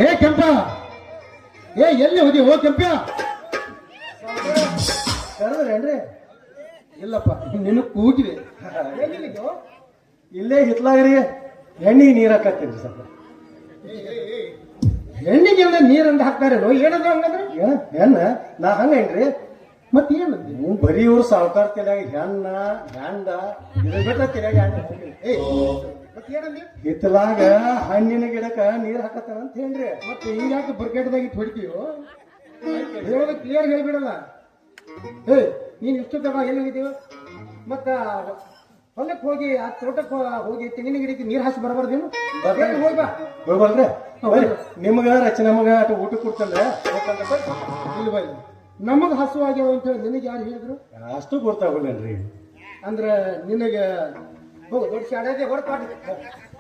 ಏ ಕೆಂಪ, ಏ ಎಲ್ಲಿ ಹೋದಿ? ಓ ಕೆಂಪ ಕರೆದ್ರೇನ್ರಿ? ಇಲ್ಲಪ್ಪ, ನಿನ್ನ ಕೂಗಿವೆ. ಇಲ್ಲೇ ಹಿತ್ಲಾಗ್ರಿ ಎಣ್ಣಿ ನೀರ್ ಹಾಕತ್ತೀನ್ರಿ ಸ್ವಲ್ಪ. ಎಣ್ಣಿಗೆಲ್ಲ ನೀರಂದ ಹಾಕ್ತಾರೇನೋ? ಏನದು ಹಂಗಂದ್ರೆ? ಹೆಣ್ಣ ನಾ ಹಂಗೇನ್ರಿ? ಮತ್ತೆ ಏನಂದಿ? ನೀವು ಬರೀ ಇವ್ರು ಸಾವುಕಾರ ತಲೆಯಾಗ ಹೆಣ್ಣ ಹೆಂಡ ಇದ್ರ ಬಿಟ್ಟ ತಲೆಯಾಗ ಮತ್ತೆ ಏನಂದಿ? ಹಿತ್ತಲಾಗ ಹಣ್ಣಿನ ಗಿಡಕ್ಕ ನೀರ್ ಹಾಕತ್ತಾನ ಅಂತ ಹೇಳ್ರಿ. ಮತ್ತೆ ಈಗ ಯಾಕೆ ಬರ್ಕೆಟ್ದಾಗ ಇಟ್ಟು ಹೊಡಿತೀವೋ? ಹೇಳೋದು ಕ್ಲಿಯರ್ ಹೇಳ್ಬಿಡಲ್ಲ. ಏ ನೀನ್ ಇಷ್ಟು ತಗ ಎಲ್ಲಿ ಹೋಗಿದ್ದೀವ? ಮತ್ತ ಹೊಲಕ್ಕೆ ಹೋಗಿ ಆ ತೋಟಕ್ಕೆ ಹೋಗಿ ತೆಂಗಿನ ಗಿಡಕ್ಕೆ ನೀರ್ ಹಾಕಿ ಬರಬಾರ್ದೇನು? ಹೋಗಿ ಬಾ. ಹೋಗ್ಬಾರ್ದ್ರೆ ನಿಮಗ ರಚನೆ ನಮಗ ಅಟ ಊಟ ಕೊಡ್ತಂದ್ರೆ ಇಲ್ಲಿ ಬಾ. ನಮಗ್ ಹಸು ಆಗ್ಯಾವ ಅಂತ ಹೇಳಿ ನಿನಗೆ ಯಾರು ಹೇಳಿದ್ರು? ಅಷ್ಟು ಗೊತ್ತಾಗಲ್ಲೇನ್ರಿ? ಅಂದ್ರ ನಿನಗೆ ಹೋಗ ದೊಡ್ಡ ಶಾಡೆ ಹೊರಪಾಡಿ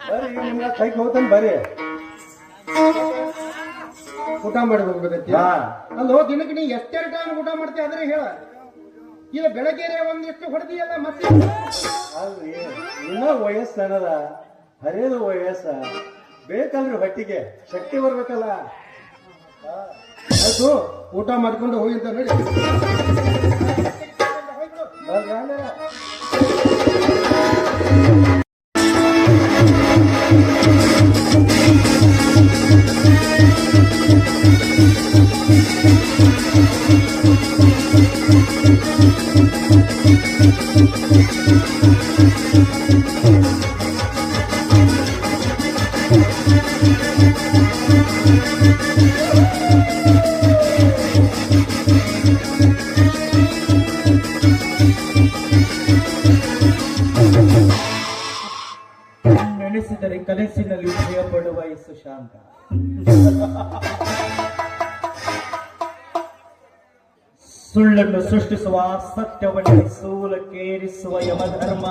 ಬರ್ರಿ ನಿಮ್ಗ ಕೈಗೆ ಹೋಗ್ತಾನೆ ಬರ್ರಿ ಊಟ ಮಾಡಿ ಹೋಗ್ಬೇಕೈತಿ. ಅಲ್ಲಿ ಹೋಗಿ ದಿನಕ್ಕೆ ನೀ ಎಷ್ಟೆರಡು ಟೈಮ್ ಊಟ ಮಾಡ್ತೀವಿ ಆದ್ರೆ ಹೇಳ. ಈಗ ಬೆಳಗ್ಗೆ ಒಂದಿಷ್ಟು ಹೊಡೆದಿಯಲ್ಲ ಮತ್ತೆ ಅಲ್ರಿ ಇನ್ನ ವಯಸ್ಸು ಅನ್ನದ ಹರಿಯದ ವಯಸ್ಸ ಬೇಕಲ್ರಿ, ಹೊಟ್ಟಿಗೆ ಶಕ್ತಿ ಬರ್ಬೇಕಲ್ಲ. ಆಯ್ತು, ಊಟ ಮಾಡ್ಕೊಂಡು ಹೋಗಿ ಅಂತ ನೋಡಿ. ನೆನೆಸಿದರೆ ಕನಸಿನಲ್ಲಿ ಭಯಪಡುವ ಸುಶಾಂತ. ಸುಳ್ಳನ್ನು ಸೃಷ್ಟಿಸುವ ಸತ್ಯವನ್ನು ಸೂಲಕ್ಕೇರಿಸುವ ಯಮಧರ್ಮ.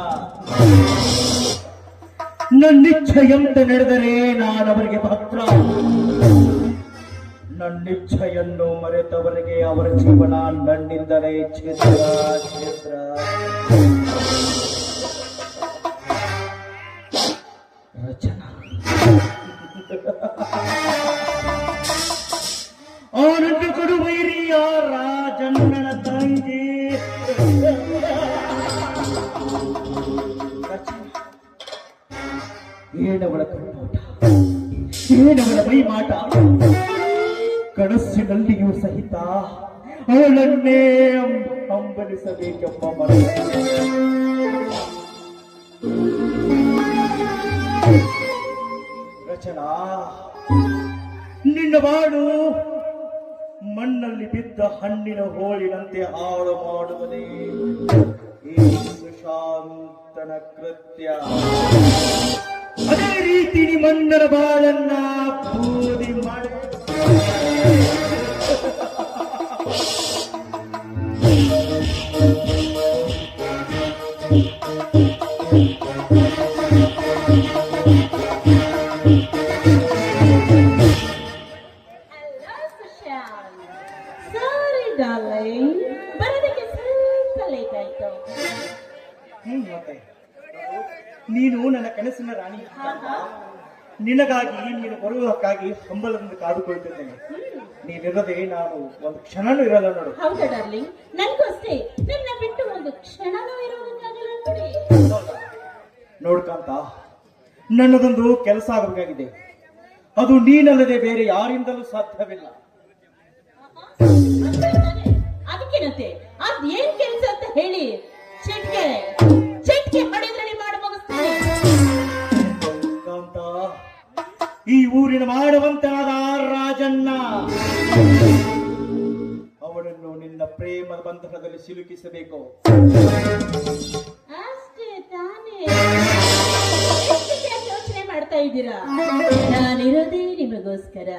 ನನ್ನಿಚ್ಛೆಯಂತೆ ನಡೆದರೆ ನಾನವರಿಗೆ ಭಕ್ತ, ನನ್ನಿಚ್ಛೆಯನ್ನು ಮರೆತವರಿಗೆ ಅವರ ಜೀವನ ನನ್ನಿಂದಲೇ ಛಿದ್ರ ಛಿದ್ರ. ರಚನಾ ಆನಂದ ಕೊಡುವೈರಿಯ ರಾಜಣ್ಣನ ತಂಗಿ ಏನವಳ ಕಣ್ಣೋಟ, ಏನವಳ ಮೈಮಾಟ. ಕನಸಿನಲ್ಲಿಯೂ ಸಹಿತ ಅವಳನ್ನೇ ಹಂಬಲಿಸಬೇಕೆಂಬ ಮನ. ರಚನಾ, ನಿನ್ನ ಬಾಳು ಮಣ್ಣಲ್ಲಿ ಬಿದ್ದ ಹಣ್ಣಿನ ಹೋಳಿನಂತೆ ಹಾಳು ಮಾಡುವುದೇ ಈ ಸುಶಾಂತನ ಕೃತ್ಯ. ಅದೇ ರೀತಿ ನಿಮ್ಮಣ್ಣನ ಬಾಳನ್ನ ಬೂದಿ ಮಾಡಿ ನೀನು ನನ್ನ ಕನಸಿನ ರಾಣಿ. ನಿನಗಾಗಿ ನೀನು ಬರುವುದಕ್ಕಾಗಿ ಹಂಬಲದಿಂದ ಕಾದುಕೊಳ್ತಿದ್ದೇನೆ. ನೀನಿರದೆ ನಾನು ಒಂದು ಕ್ಷಣನೂ ಇರಲ್ಲ ನೋಡು. ಹೌದಾ ಡಾರ್ಲಿಂಗ್, ನನಗೂ ಅಷ್ಟೇ. ನನ್ನ ಬಿಟ್ಟು ಒಂದು ಕ್ಷಣನೂ ಇರುವುದಕ್ಕಾಗಲ್ಲ ನೋಡಿ. ನೋಡ್ಕಂತ ನನ್ನದೊಂದು ಕೆಲಸ ಆಗಬೇಕಾಗಿದೆ. ಅದು ನೀನಲ್ಲದೆ ಬೇರೆ ಯಾರಿಂದಲೂ ಸಾಧ್ಯವಿಲ್ಲ. ಅದಕ್ಕೇನಂತೆ? ಅದೇನ್ ಕೆಲಸ ಅಂತ ಹೇಳಿ ಚಿಟ್ಕೆ ಚಿಟ್ಕೆ ಹೊಡೆದ್ರಲ್ಲಿ ಮಾಡಿ ಮುಗಿಸ್ತೀನಿ. ಈ ಊರಿನ ಮಾಡುವಂತನಾದ ರಾಜಣ್ಣ, ಅವನನ್ನು ನಿನ್ನ ಪ್ರೇಮದ ಬಂಧನದಲ್ಲಿ ಸಿಲುಕಿಸಬೇಕು. ಅಷ್ಟೇ ತಾನೇ? ಯೋಚನೆ ಮಾಡ್ತಾ ಇದ್ದೀರಾ? ನಾನಿರೋದೇ ನಿಮಗೋಸ್ಕರ.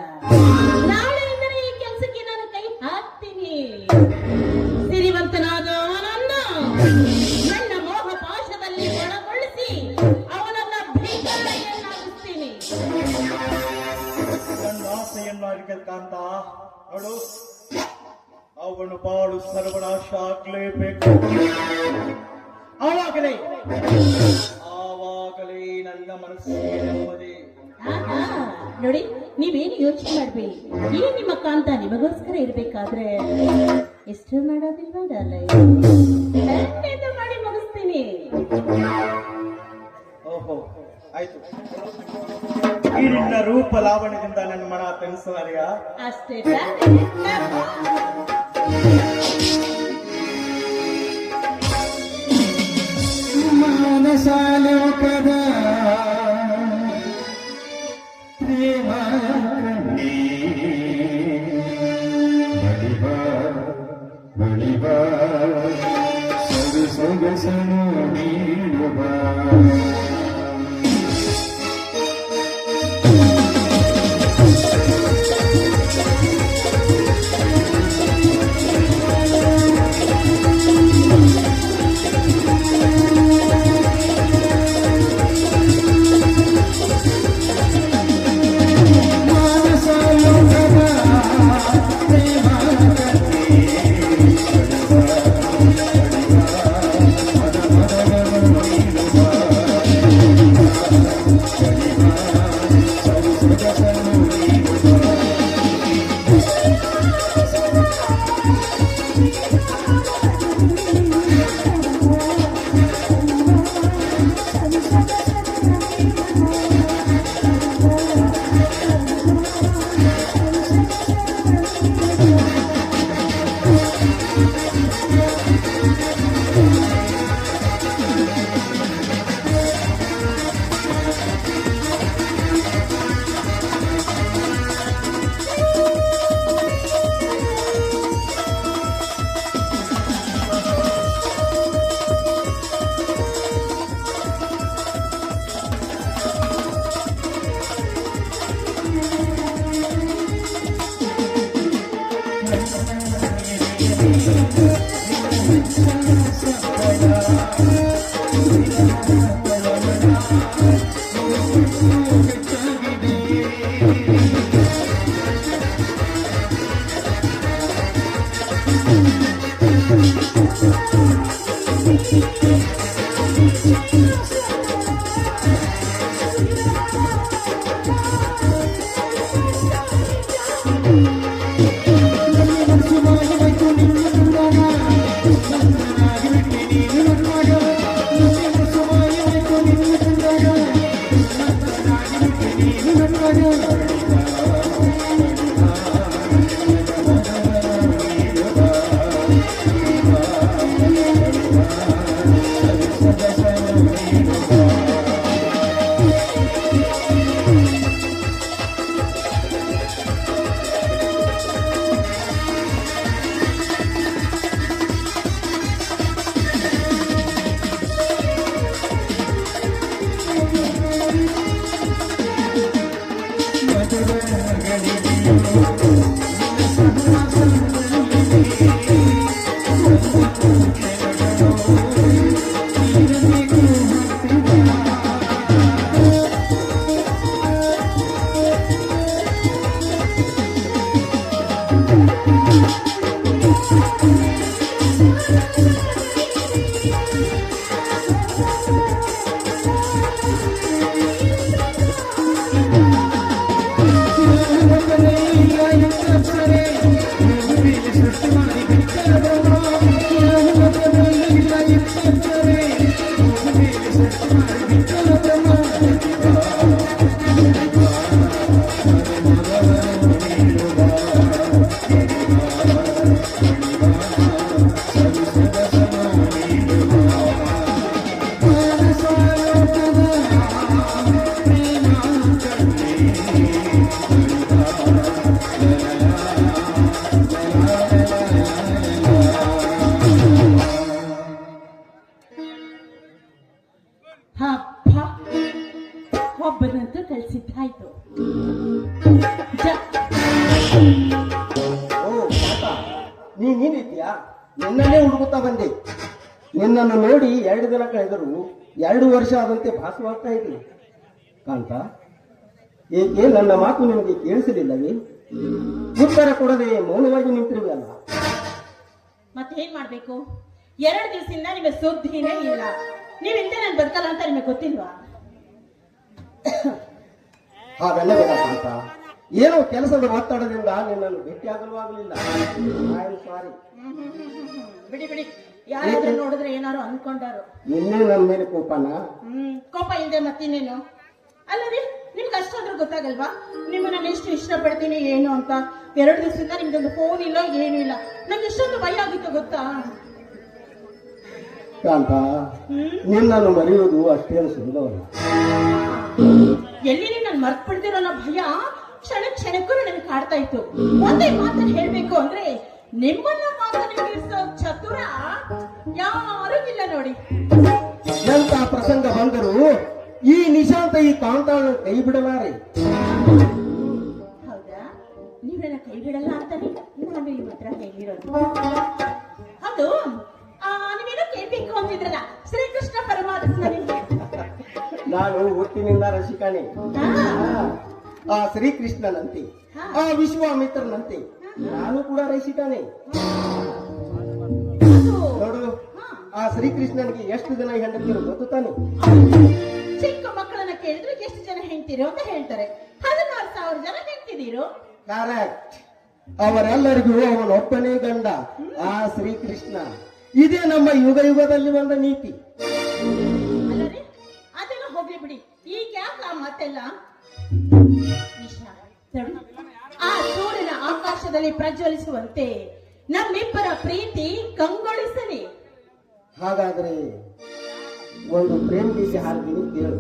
ನಾಳೆಯಿಂದ ಈ ಕೆಲಸಕ್ಕೆ ನಾನು ಕೈ ಹಾಕ್ತೀನಿ. ಸಿರಿವಂತನಾದ ಅವನನ್ನು ನನ್ನ ಮೋಹ ಪಾಶದಲ್ಲಿ ಒಳಗೊಳಿಸಿ ಅವನನ್ನ ಭಿಕಾರಿಯನ್ನಾಗಿಸ್ತೀನಿ. ನನ್ನ ಆಸೆಯನ್ನಾಗಿ ಕಾಂತ ನೋಡು, ಅವನು ಬಾಳು ಸರ್ವನಾಶ ಆಗ್ಲೇಬೇಕು. ಆವಾಗಲೇ ನನ್ನ ಮನಸ್ಸಿಗೆ ನೆಮ್ಮದಿ. ಆಹಾ, ನೋಡಿ ನೀವೇನು ಯೋಚನೆ ಮಾಡ್ಬೇಡಿ. ಈ ನಿಮ್ಮ ಕಾಂತ ನಿಮಗೋಸ್ಕರ ಇರ್ಬೇಕಾದ್ರೆ ಎಷ್ಟು ಮಾಡೋದಿಲ್ವಾ ಡಾರ್ಲಿಂಗ್? ಖಂಡಿತ ಮಾಡಿ ಮುಗಿಸ್ತೀನಿ. ಓಹೋ, ಆಯ್ತು. ಈ ನಿನ್ನ ರೂಪ ಲಾವಣ್ಯದಿಂದ ನನ್ನ ಮನ ತನಿಸುವರಿಯ ಅಷ್ಟೇ ತಾನೇ? ಮಾನಸಾಲೋಕದ ಪ್ರೇಮ ಬಳಿಬ ಸೊಗಸನು ನೀಡುವ ಒಬ್ಬನಂತೂ ಕಳ್ಸಿದ್ದಾಯ್ತು. ಓ ತಾತ, ನೀನಿದ್ದೀಯಾ? ನಿನ್ನನ್ನೇ ಹುಡುಗುತ್ತಾ ಬಂದೆ. ನಿನ್ನನ್ನು ನೋಡಿ 2 ದಿನ ಕಳೆದರೂ 2 ವರ್ಷ ಆದಂತೆ ಭಾಸವಾಗ್ತಾ ಇದ್ದೀನಿ. ಕಾಂತ, ಏಕೆ ನನ್ನ ಮಾತು ನಿಮಗೆ ಕೇಳಿಸಲಿಲ್ಲವೇ? ಉತ್ತರ ಕೊಡದೆ ಮೌನವಾಗಿ ನಿಂತಿರುವಲ್ಲ. ಮತ್ತೇನ್ ಮಾಡ್ಬೇಕು? 2 ದಿವಸದಿಂದ ನಿಮಗೆ ಸುದ್ದಿನೇ ಇಲ್ಲ. ನೀವಿಂದ ನಾನು ಬದುಕಲ್ಲ ಅಂತ ನಿಮಗೆ ಗೊತ್ತಿಲ್ವಾ? ಹಾಗೆಲ್ಲ ಬೇಕಂತ ಏನೋ ಕೆಲಸದ ಒತ್ತಡದಿಂದ ನಿನ್ನನ್ನು ಭೇಟಿಯಾಗಲು ಆಗಲಿಲ್ಲ. I am sorry. ಬಿಡಿ ಬಿಡಿ, ಯಾರಾದ್ರೂ ನೋಡಿದ್ರೆ ಏನಾರು ಅನ್ಕೊಂಡಾರು. ಇನ್ನೇ ನನ್ನ ಮೇಲೆ ಕೋಪನ? ಕೋಪ ಇಲ್ಲದೆ ಮತ್ತಿನ್ನೇನು. ಅಲ್ಲರಿ, ನಿಮ್ಗೆ ಅಷ್ಟಾದ್ರೂ ಗೊತ್ತಾಗಲ್ವಾ ನಿಮ್ಮ ನಾನು ಎಷ್ಟು ಇಷ್ಟಪಡ್ತೀನಿ ಏನು ಅಂತ? 2 ದಿವಸದಿಂದ ನಿಮ್ದೊಂದು ಫೋನ್ ಇಲ್ಲ, ಏನು ಇಲ್ಲ. ನಂಗೆ ಎಷ್ಟೊಂದು ಭಯ ಆಗಿತ್ತು ಗೊತ್ತಾ? ಕಾಂತ, ನಿನ್ನನ್ನು ಮರೆಯುವುದು ಅಷ್ಟೇನು ಸುಲಭವಲ್ಲ. ಎಲ್ಲಿ ನಾನು ಮರ್ತ್ ಬಿಡ್ತಿರೋ ಅನ್ನೋ ಭಯ ಕ್ಷಣಕ್ಕೂ ನನಗೆ ಕಾಡ್ತಾ ಇತ್ತು. ಒಂದೇ ಮಾತನ್ನು ಹೇಳ್ಬೇಕು ಅಂದ್ರೆ, ನಿಮ್ಮನ್ನ ಮಾತನಾಡಿಸೋ ಚತುರ ಯಾರೂ ಇಲ್ಲ ನೋಡಿ. ಎಂತ ಪ್ರಸಂಗ ಬಂದರೂ ಈ ನಿಶಾಂತ ಈ ಕಾಂತಾಳನ್ನು ಕೈ ಬಿಡಲಾರೆ. ಹೌದಾ? ನೀವು ನನ್ನ ಕೈ ಬಿಡಲ್ಲ ಅಂತಾನೆ ನಾನು ನಿಮ್ಮ ಹತ್ರ ಹೇಳಿರೋದು. ಹೌದು, ನೀವೇನೋ ಕೇಳ್ಬೇಕು ಅಂತಿದ್ರಲ್ಲ, ಶ್ರೀಕೃಷ್ಣ ಪರಮಾತ್ಮ ನಿಮ್ಗೆ. ನಾನು ಹುಟ್ಟಿನಿಂದ ರಸಿಕಣೆ. ಆ ಶ್ರೀಕೃಷ್ಣನಂತೆ, ಆ ವಿಶ್ವಾಮಿತ್ರನಂತೆ ನಾನು ಕೂಡ ರಸಿಕಣೆ. ನೋಡು, ಆ ಶ್ರೀಕೃಷ್ಣನಿಗೆ ಎಷ್ಟು ಜನ ಹೆಂಡತಿರು ಗೊತ್ತು ತಾನೆ? ಚಿಕ್ಕ ಮಕ್ಕಳನ್ನ ಕೇಳಿದ್ರೆ ಎಷ್ಟು ಜನ ಹೆಂಡ್ತಿರೋ ಅಂತ ಹೇಳ್ತಾರೆ. 16,000 ಜನ ಹೆಂಡ್ತಿದ್ದೀರು. ಕರೆಕ್ಟ್. ಅವರೆಲ್ಲರಿಗೂ ಅವನೊಬ್ಬನೇ ಗಂಡ, ಆ ಶ್ರೀಕೃಷ್ಣ. ಇದೇ ನಮ್ಮ ಯುಗ ಯುಗದಲ್ಲಿ ಬಂದ ನೀತಿ. ಅಲ್ಲರಿ, ಅದೆಲ್ಲ ಹೋಗ್ಲಿ ಬಿಡಿ. ಈಗ ಯಾಕ ಮತ್ತೆಲ್ಲ ನಿಶಾ, ಆ ಸೂರ್ಯನ ಆಕಾಶದಲ್ಲಿ ಪ್ರಜ್ವಲಿಸುವಂತೆ ನಮ್ಮಿಬ್ಬರ ಪ್ರೀತಿ ಕಂಗೊಳಿಸಲಿ. ಹಾಗಾದ್ರೆ ಒಂದು ಪ್ರೇಮ ಗೀತೆ ಹಾಡ್ತೀನಿ, ಕೇಳು.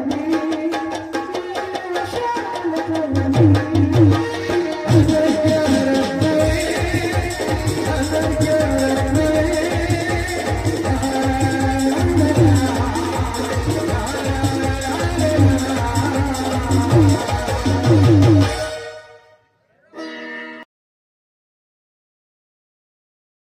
ಹೋಗ್ಬೇಕು